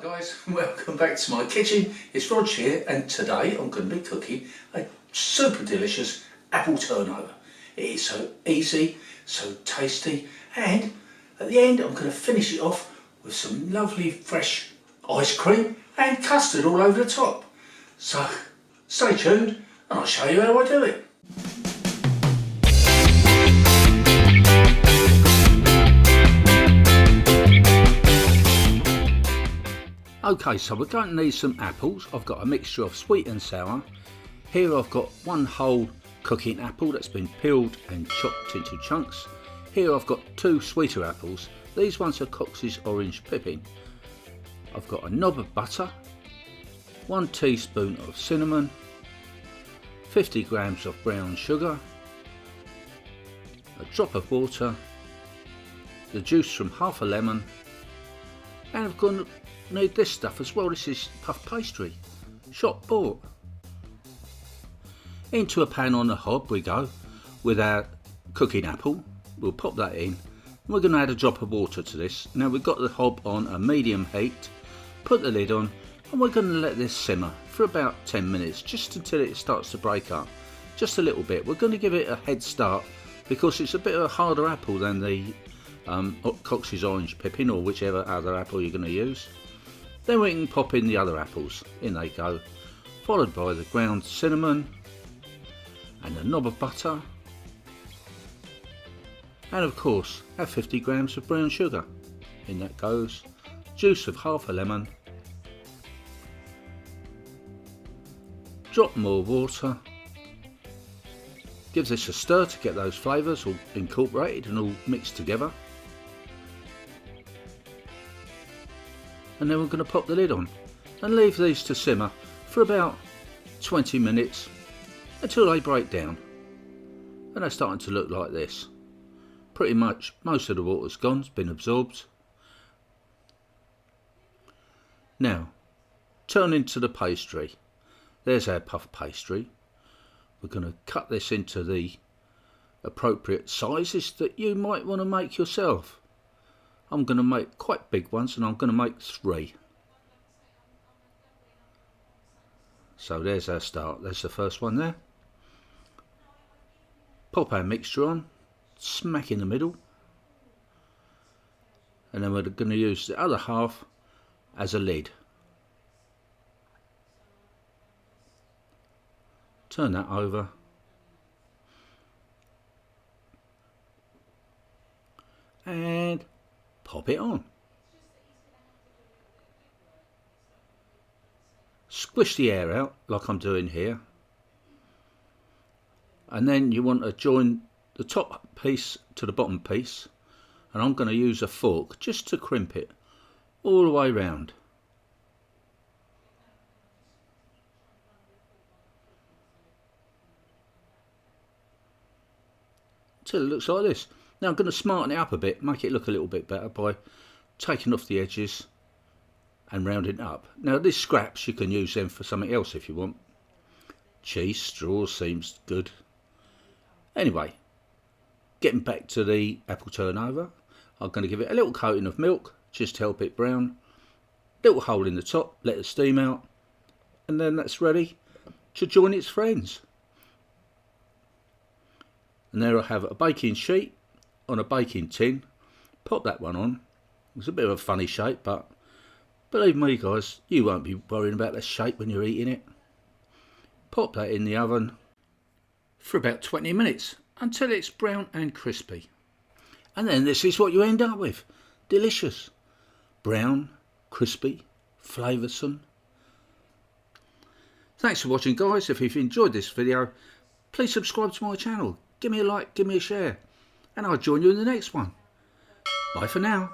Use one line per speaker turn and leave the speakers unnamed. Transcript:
guys, welcome back to my kitchen. It's Rog here, and today I'm going to be cooking a super delicious apple turnover. It is so easy, so tasty, and at the end I'm going to finish it off with some lovely fresh ice cream and custard all over the top. So stay tuned and I'll show you how I do it. Okay, so we're going to need some apples. I've got a mixture of sweet and sour. Here I've got one whole cooking apple that's been peeled and chopped into chunks. Here I've got two sweeter apples. These ones are Cox's Orange Pippin. I've got a knob of butter, 1 teaspoon of cinnamon, 50 grams of brown sugar, a drop of water, the juice from half a lemon, and I've got need this stuff as well. This is puff pastry, shop bought. Into a pan on the hob we go with our cooking apple. We'll pop that in. We're going to add a drop of water to this. Now we've got the hob on a medium heat. Put the lid on and we're going to let this simmer for about 10 minutes, just until it starts to break up, just a little bit. We're going to give it a head start because it's a bit of a harder apple than the Cox's Orange Pippin, or whichever other apple you're going to use. Then we can pop in the other apples. In they go, followed by the ground cinnamon and a knob of butter, and of course our 50 grams of brown sugar. In that goes juice of half a lemon, drop more water, give this a stir to get those flavours all incorporated and all mixed together. And then we're going to pop the lid on and leave these to simmer for about 20 minutes until they break down, and they're starting to look like this. Pretty much most of the water's gone, it's been absorbed. Now turn into the pastry. There's our puff pastry. We're going to cut this into the appropriate sizes that you might want to make yourself. I'm going to make quite big ones, and I'm going to make 3. So there's our start. There's the first one there. Pop our mixture on, smack in the middle, and then we're going to use the other half as a lid. Turn that over. And pop it on. Squish the air out like I'm doing here, and then you want to join the top piece to the bottom piece, and I'm going to use a fork just to crimp it all the way round. Until it looks like this. Now I'm going to smarten it up a bit, make it look a little bit better by taking off the edges and rounding it up. Now these scraps, you can use them for something else if you want. Cheese straws seems good. Anyway, getting back to the apple turnover, I'm going to give it a little coating of milk just to help it brown. Little hole in the top, let the steam out, and then that's ready to join its friends. And there I have a baking sheet on a baking tin. Pop that one on. It's a bit of a funny shape, but believe me guys, you won't be worrying about the shape when you're eating it. Pop that in the oven for about 20 minutes until it's brown and crispy. And then this is what you end up with. Delicious. Brown, crispy, flavoursome. Thanks for watching guys. If you've enjoyed this video, please subscribe to my channel. Give me a like, give me a share, and I'll join you in the next one. Bye for now.